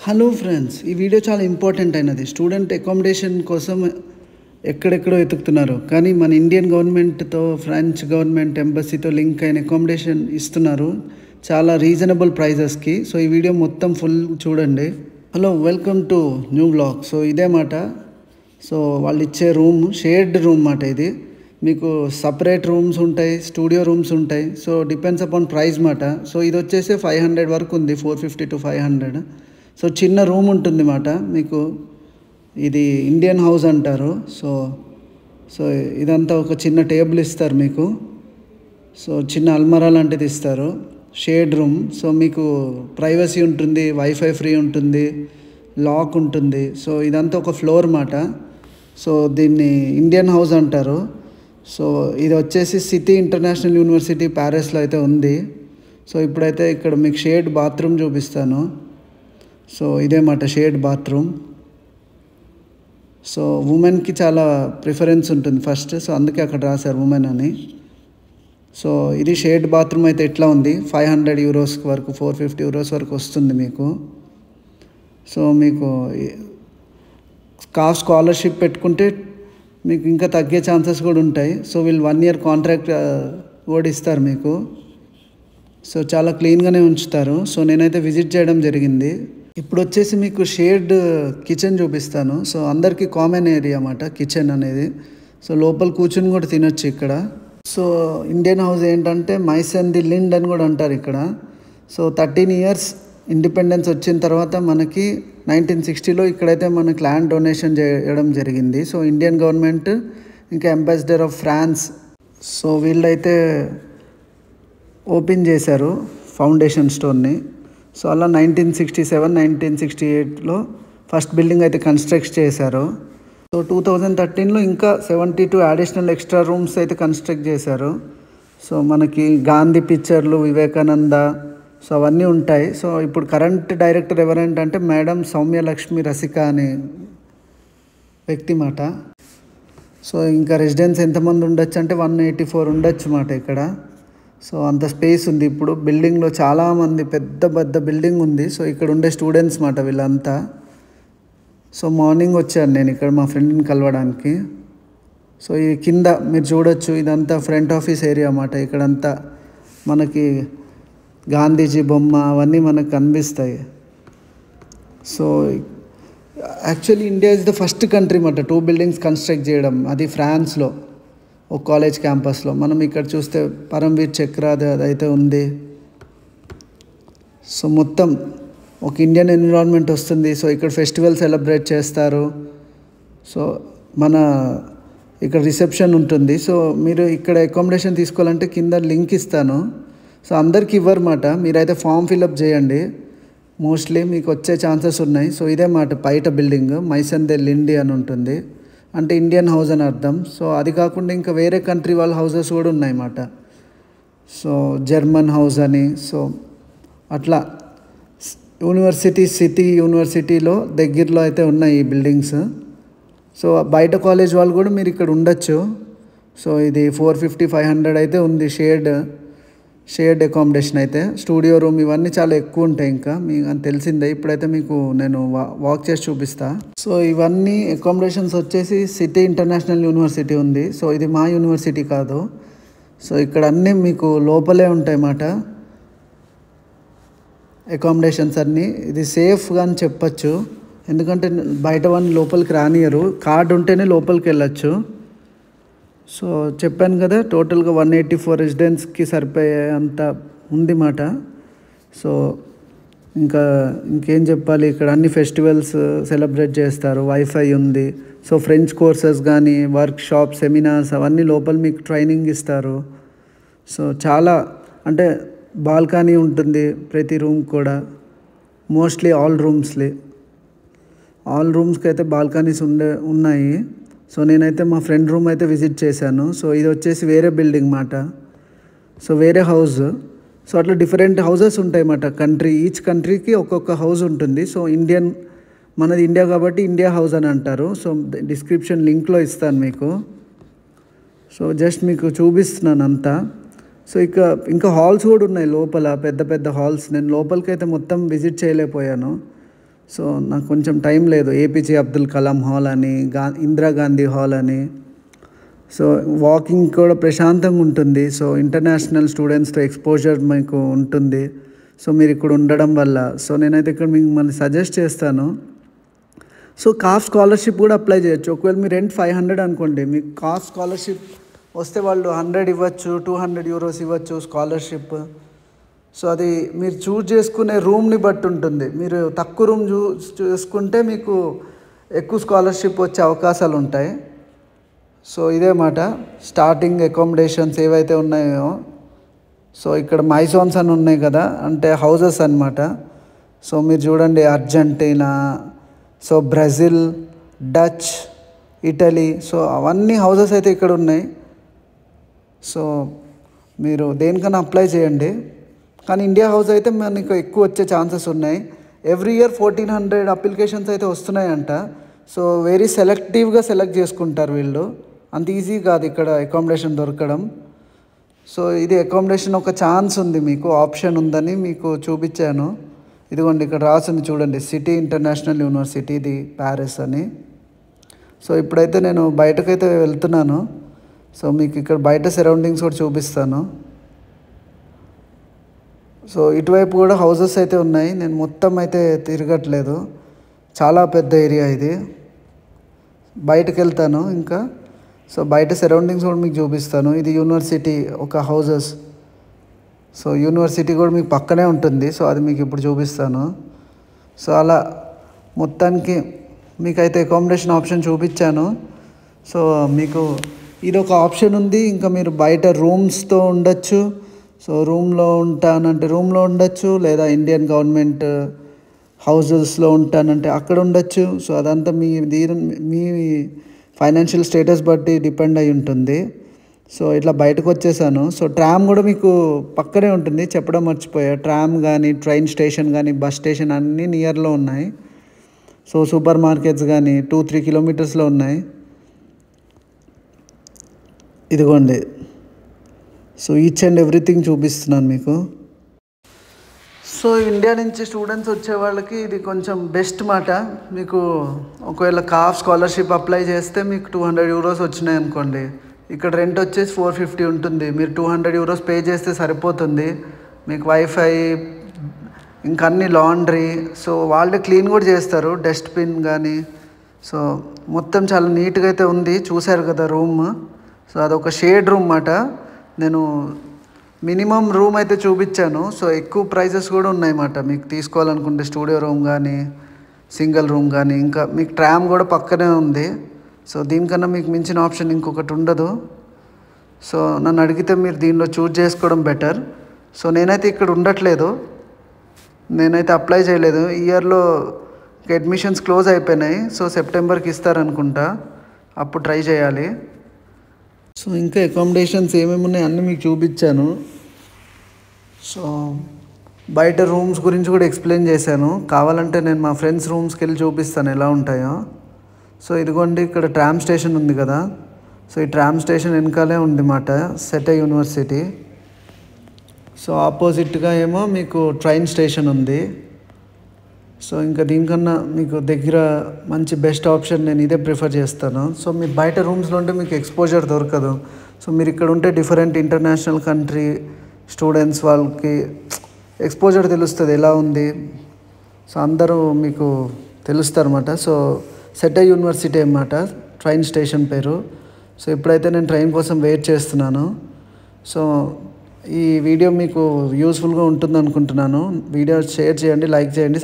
Hello friends, ఈ video చాలా important అయినది. స్టూడెంట్ అకామిడేషన్ కోసం ఎక్కడెక్కడో వెతుకుతున్నారు, కానీ మన ఇండియన్ గవర్నమెంట్తో ఫ్రెంచ్ గవర్నమెంట్ ఎంబసీతో లింక్ అయిన అకామిడేషన్ ఇస్తున్నారు చాలా రీజనబుల్ ప్రైజెస్కి. సో ఈ వీడియో మొత్తం ఫుల్ చూడండి. Hello, welcome to new blog. So ఇదే మాట. సో వాళ్ళు ఇచ్చే రూమ్ షేర్డ్ రూమ్ మాట. ఇది మీకు సపరేట్ రూమ్స్ ఉంటాయి, స్టూడియో రూమ్స్ ఉంటాయి. సో డిపెండ్స్ అపాన్ ప్రైస్ మాట. సో ఇది వచ్చేసి 500 వరకు ఉంది, 450 to 500. సో చిన్న రూమ్ ఉంటుంది మాట. మీకు ఇది ఇండియన్ హౌస్ అంటారు. సో సో ఇదంతా ఒక చిన్న టేబుల్ ఇస్తారు మీకు. సో చిన్న అల్మరా లాంటిది ఇస్తారు, షేడ్ రూమ్. సో మీకు ప్రైవసీ ఉంటుంది, వైఫై ఫ్రీ ఉంటుంది, లాక్ ఉంటుంది. సో ఇదంతా ఒక ఫ్లోర్ మాట. సో దీన్ని ఇండియన్ హౌస్ అంటారు. సో ఇది వచ్చేసి సిటీ ఇంటర్నేషనల్ యూనివర్సిటీ ప్యారిస్లో అయితే ఉంది. సో ఇప్పుడైతే ఇక్కడ మీకు షేడ్ బాత్రూమ్ చూపిస్తాను. సో ఇదే మాట షేడ్ బాత్రూమ్. సో ఉమెన్కి చాలా ప్రిఫరెన్స్ ఉంటుంది ఫస్ట్, సో అందుకే అక్కడ రాశారు ఉమెన్ అని. సో ఇది షేడ్ బాత్రూమ్ అయితే ఎట్లా ఉంది, 500 euros వరకు, 450 euros వరకు వస్తుంది మీకు. సో మీకు స్కాలర్షిప్ పెట్టుకుంటే మీకు ఇంకా తగ్గే ఛాన్సెస్ కూడా ఉంటాయి. సో వీళ్ళు 1 year కాంట్రాక్ట్ కూడా ఇస్తారు మీకు. సో చాలా క్లీన్గానే ఉంచుతారు. సో నేనైతే విజిట్ చేయడం జరిగింది. ఇప్పుడు వచ్చేసి మీకు షేడ్ కిచెన్ చూపిస్తాను. సో అందరికీ కామన్ ఏరియా అన్నమాట కిచెన్ అనేది. సో లోపల కూర్చుని కూడా తినొచ్చు ఇక్కడ. సో ఇండియన్ హౌస్ ఏంటంటే మైస్ అండ్ ది లిండ్ అని కూడా అంటారు ఇక్కడ. సో 13 years ఇండిపెండెన్స్ వచ్చిన తర్వాత మనకి 1960లో ఇక్కడైతే మనకి ల్యాండ్ డొనేషన్ చేయడం జరిగింది. సో ఇండియన్ గవర్నమెంట్ ఇంకా అంబాసిడర్ ఆఫ్ ఫ్రాన్స్, సో వీళ్ళైతే ఓపెన్ చేశారు ఫౌండేషన్ స్టోన్ని. సో అలా 1967, 1968లో ఫస్ట్ బిల్డింగ్ అయితే కన్స్ట్రక్ట్ చేశారు. సో 2013లో ఇంకా 72 అడిషనల్ ఎక్స్ట్రా రూమ్స్ అయితే కన్స్ట్రక్ట్ చేశారు. సో మనకి గాంధీ పిక్చర్లు, వివేకానంద, సో అవన్నీ ఉంటాయి. సో ఇప్పుడు కరెంట్ డైరెక్టర్ ఎవరంటే మేడం సౌమ్యలక్ష్మి రసిక అనే వ్యక్తి మాట. సో ఇంకా రెసిడెన్స్ ఎంతమంది ఉండొచ్చు అంటే 184 ఉండొచ్చు మాట ఇక్కడ. సో అంత స్పేస్ ఉంది. ఇప్పుడు బిల్డింగ్లో చాలామంది, పెద్ద పెద్ద బిల్డింగ్ ఉంది. సో ఇక్కడ ఉండే స్టూడెంట్స్ మాట వీళ్ళంతా. సో మార్నింగ్ వచ్చాను నేను ఇక్కడ మా ఫ్రెండ్ని కలవడానికి. సో ఈ కింద మీరు చూడొచ్చు, ఇదంతా ఫ్రంట్ ఆఫీస్ ఏరియా అన్నమాట. ఇక్కడంతా మనకి గాంధీజీ బొమ్మ అవన్నీ మనకు కనిపిస్తాయి. So actually India is the first country అన్నమాట 2 buildings కన్స్ట్రక్ట్ చేయడం, అది ఫ్రాన్స్లో ఒక కాలేజ్ క్యాంపస్లో. మనం ఇక్కడ చూస్తే పరమ్వీర్ చక్ర అదైతే ఉంది. సో మొత్తం ఒక ఇండియన్ ఎన్విరాన్మెంట్ వస్తుంది. సో ఇక్కడ ఫెస్టివల్ సెలబ్రేట్ చేస్తారు. సో మన ఇక్కడ రిసెప్షన్ ఉంటుంది. సో మీరు ఇక్కడ అకామిడేషన్ తీసుకోవాలంటే కింద లింక్ ఇస్తాను. సో అందరికి ఇవ్వరన్నమాట, మీరైతే ఫామ్ ఫిల్అప్ చేయండి. మోస్ట్లీ మీకు వచ్చే ఛాన్సెస్ ఉన్నాయి. సో ఇదే మాట బయట బిల్డింగ్ మైసన్ దే లిండి అని ఉంటుంది, అంటే ఇండియన్ హౌస్ అని అర్థం. సో అది కాకుండా ఇంకా వేరే కంట్రీ వాళ్ళ హౌసెస్ కూడా ఉన్నాయన్నమాట. సో జర్మన్ హౌస్ అని. సో అట్లా సిటీ యూనివర్సిటీలో దగ్గరలో అయితే ఉన్నాయి ఈ బిల్డింగ్స్. సో బయట కాలేజ్ వాళ్ళు కూడా మీరు ఇక్కడ ఉండొచ్చు. సో ఇది 450, 500 అయితే ఉంది షేర్డ్ అకామిడేషన్ అయితే. స్టూడియో రూమ్ ఇవన్నీ చాలా ఎక్కువ ఉంటాయి, ఇంకా మీకు అని తెలిసిందే. ఇప్పుడైతే మీకు నేను వాక్ చేసి చూపిస్తా. సో ఇవన్నీ అకామిడేషన్స్ వచ్చేసి సిటీ ఇంటర్నేషనల్ యూనివర్సిటీ ఉంది. సో ఇది మా యూనివర్సిటీ కాదు. సో ఇక్కడ అన్నీ మీకు లోపలే ఉంటాయి అన్నమాట అకామిడేషన్స్ అన్నీ. ఇది సేఫ్గా అని చెప్పచ్చు, ఎందుకంటే బయట వాళ్ళని లోపలికి రానియరు, కార్డు ఉంటేనే లోపలికి వెళ్ళచ్చు. సో చెప్పాను కదా, టోటల్గా 184 రెసిడెన్స్కి సరిపోయే అంత ఉంది మాట. సో ఇంకేం చెప్పాలి, ఇక్కడ అన్ని ఫెస్టివల్స్ సెలబ్రేట్ చేస్తారు, వైఫై ఉంది. సో ఫ్రెంచ్ కోర్సెస్ కానీ, వర్క్ షాప్, సెమినార్స్ అవన్నీ లోపల మీకు ట్రైనింగ్ ఇస్తారు. సో చాలా అంటే బాల్కనీ ఉంటుంది ప్రతి రూమ్ కూడా. మోస్ట్లీ ఆల్ రూమ్స్కి అయితే బాల్కనీస్ ఉన్నాయి. సో నేనైతే మా ఫ్రెండ్ రూమ్ అయితే విజిట్ చేశాను. సో ఇది వచ్చేసి వేరే బిల్డింగ్ మాట. సో వేరే హౌస్. సో అట్లా డిఫరెంట్ హౌసెస్ ఉంటాయి అన్నమాట. ఈచ్ కంట్రీకి ఒక్కొక్క హౌస్ ఉంటుంది. సో మనది ఇండియా కాబట్టి ఇండియా హౌస్ అని అంటారు. సో డిస్క్రిప్షన్ లింక్లో ఇస్తాను మీకు. సో జస్ట్ మీకు చూపిస్తున్నాను అంతా. సో ఇంకా హాల్స్ కూడా ఉన్నాయి లోపల, పెద్ద పెద్ద హాల్స్. నేను లోపలికి అయితే మొత్తం విజిట్ చేయలేకపోయాను. సో నాకు కొంచెం టైం లేదు. ఏపీజే అబ్దుల్ కలాం హాల్ అని, ఇందిరాగాంధీ హాల్ అని. సో వాకింగ్ కూడా ప్రశాంతంగా ఉంటుంది. సో ఇంటర్నేషనల్ స్టూడెంట్స్తో ఎక్స్పోజర్ మీకు ఉంటుంది. సో మీరు ఇక్కడ ఉండడం వల్ల సో నేనైతే ఇక్కడ మీకు మళ్ళీ సజెస్ట్ చేస్తాను. సో కాఫ్ స్కాలర్షిప్ కూడా అప్లై చేయొచ్చు. ఒకవేళ మీ రెంట్ 500 అనుకోండి, మీకు కాఫ్ స్కాలర్షిప్ వస్తే వాళ్ళు 100 ఇవ్వచ్చు, 200 యూరోస్ ఇవ్వచ్చు స్కాలర్షిప్. సో అది మీరు చూజ్ చేసుకునే రూమ్ని బట్టి ఉంటుంది. మీరు తక్కువ రూమ్ చూసుకుంటే మీకు ఎక్కువ స్కాలర్షిప్ వచ్చే అవకాశాలు ఉంటాయి. సో ఇదే మాట స్టార్టింగ్ అకామిడేషన్స్ ఏవైతే ఉన్నాయో, సో ఇక్కడ మైసోన్స్ అని ఉన్నాయి కదా, అంటే హౌజెస్ అన్నమాట. సో మీరు చూడండి, Argentina, so Brazil, Dutch, Italy, so అవన్నీ హౌజెస్ అయితే ఇక్కడ ఉన్నాయి. సో మీరు దేనికన్నా అప్లై చేయండి. కానీ ఇండియా హౌస్ అయితే మనకు ఎక్కువ వచ్చే ఛాన్సెస్ ఉన్నాయి. ఎవ్రీ ఇయర్ 1400 అప్లికేషన్స్ అయితే వస్తున్నాయంట. సో వెరీ సెలెక్టివ్గా సెలెక్ట్ చేసుకుంటారు వీళ్ళు. అంత ఈజీ కాదు ఇక్కడ అకామిడేషన్ దొరకడం. సో ఇది అకామిడేషన్ ఒక ఛాన్స్ ఉంది, మీకు ఆప్షన్ ఉందని మీకు చూపించాను. ఇదిగోండి ఇక్కడ రాసింది చూడండి, సిటీ ఇంటర్నేషనల్ యూనివర్సిటీ, ఇది ప్యారిస్ అని. సో ఇప్పుడైతే నేను బయటకైతే వెళ్తున్నాను. సో మీకు ఇక్కడ బయట సరౌండింగ్స్ కూడా చూపిస్తాను. సో ఇటువైపు కూడా హౌజెస్ అయితే ఉన్నాయి. నేను మొత్తం అయితే తిరగట్లేదు, చాలా పెద్ద ఏరియా ఇది. బయటకు వెళ్తాను ఇంకా. సో బయట సరౌండింగ్స్ కూడా మీకు చూపిస్తాను. ఇది యూనివర్సిటీ ఒక హౌజెస్. సో యూనివర్సిటీ కూడా మీకు పక్కనే ఉంటుంది. సో అది మీకు ఇప్పుడు చూపిస్తాను. సో అలా మొత్తానికి మీకైతే అకామిడేషన్ ఆప్షన్ చూపించాను. సో మీకు ఇది ఒక ఆప్షన్ ఉంది. ఇంకా మీరు బయట రూమ్స్తో ఉండొచ్చు. సో రూమ్లో ఉంటానంటే రూమ్లో ఉండొచ్చు, లేదా ఇండియన్ గవర్నమెంట్ హౌజెస్లో ఉంటానంటే అక్కడ ఉండొచ్చు. సో అదంతా మీ ఫైనాన్షియల్ స్టేటస్ బట్టి డిపెండ్ అయి ఉంటుంది. సో ఇట్లా బయటకు వచ్చేసాను. సో ట్రామ్ కూడా మీకు పక్కనే ఉంటుంది, చెప్పడం మర్చిపోయా. ట్రామ్ కానీ, ట్రైన్ స్టేషన్ కానీ, బస్ స్టేషన్ అన్నీ నియర్లో ఉన్నాయి. సో సూపర్ మార్కెట్స్ కానీ 2-3 కిలోమీటర్స్లో ఉన్నాయి. ఇదిగోండి, సో ఈచ్ అండ్ ఎవ్రీథింగ్ చూపిస్తున్నాను మీకు. సో ఇండియా నుంచి స్టూడెంట్స్ వచ్చే వాళ్ళకి ఇది కొంచెం బెస్ట్ మాట. మీకు ఒకవేళ కాఫ్ స్కాలర్షిప్ అప్లై చేస్తే మీకు 200 యూరోస్ వచ్చినాయి అనుకోండి, ఇక్కడ రెంట్ వచ్చేసి 450 ఉంటుంది. మీరు 200 యూరోస్ పే చేస్తే సరిపోతుంది. మీకు వైఫై, ఇంకా అన్ని లాండ్రీ, సో వాళ్ళే క్లీన్ కూడా చేస్తారు, డస్ట్బిన్ కానీ. సో మొత్తం చాలా నీట్గా అయితే ఉంది. చూశారు కదా రూమ్. సో అదొక షేడ్ రూమ్ మాట. నేను మినిమం రూమ్ అయితే చూపించాను. సో ఎక్కువ ప్రైజెస్ కూడా ఉన్నాయన్నమాట. మీకు తీసుకోవాలనుకుంటే స్టూడియో రూమ్ కానీ, సింగిల్ రూమ్ కానీ, ఇంకా మీకు ట్రామ్ కూడా పక్కనే ఉంది. సో దీనికన్నా మీకు మించిన ఆప్షన్ ఇంకొకటి ఉండదు. సో నన్ను అడిగితే మీరు దీనిలో చూజ్ చేసుకోవడం బెటర్. సో నేనైతే ఇక్కడ ఉండట్లేదు, నేనైతే అప్లై చేయలేదు. ఈ ఇయర్లో అడ్మిషన్స్ క్లోజ్ అయిపోయినాయి. సో సెప్టెంబర్కి ఇస్తారనుకుంటా, అప్పుడు ట్రై చేయాలి. సో ఇంకా అకామిడేషన్స్ ఏమేమి ఉన్నాయి అన్నీ మీకు చూపించాను. సో బయట రూమ్స్ గురించి కూడా ఎక్స్ప్లెయిన్ చేశాను. కావాలంటే నేను మా ఫ్రెండ్స్ రూమ్స్కి వెళ్ళి చూపిస్తాను ఎలా ఉంటాయో. సో ఇదిగోండి, ఇక్కడ ట్రామ్ స్టేషన్ ఉంది కదా. సో ఈ ట్రామ్ స్టేషన్ వెనకాలే ఉంది మాట సెటే యూనివర్సిటీ. సో ఆపోజిట్గా ఏమో మీకు ట్రైన్ స్టేషన్ ఉంది. సో ఇంకా దీనికన్నా మీకు దగ్గర మంచి బెస్ట్ ఆప్షన్ నేను ఇదే ప్రిఫర్ చేస్తాను. సో మీరు బయట రూమ్స్లో ఉంటే మీకు ఎక్స్పోజర్ దొరకదు. సో మీరు ఇక్కడ ఉంటే డిఫరెంట్ ఇంటర్నేషనల్ కంట్రీ స్టూడెంట్స్ వాళ్ళకి ఎక్స్పోజర్ తెలుస్తుంది ఎలా ఉంది. సో అందరూ మీకు తెలుస్తారు అన్నమాట. సో సెటే యూనివర్సిటీ అన్నమాట ట్రైన్ స్టేషన్ పేరు. సో ఇప్పుడైతే నేను ట్రైన్ కోసం వెయిట్ చేస్తున్నాను. సో ఈ వీడియో మీకు యూస్ఫుల్గా ఉంటుంది అనుకుంటున్నాను. వీడియో షేర్ చేయండి, లైక్ చేయండి.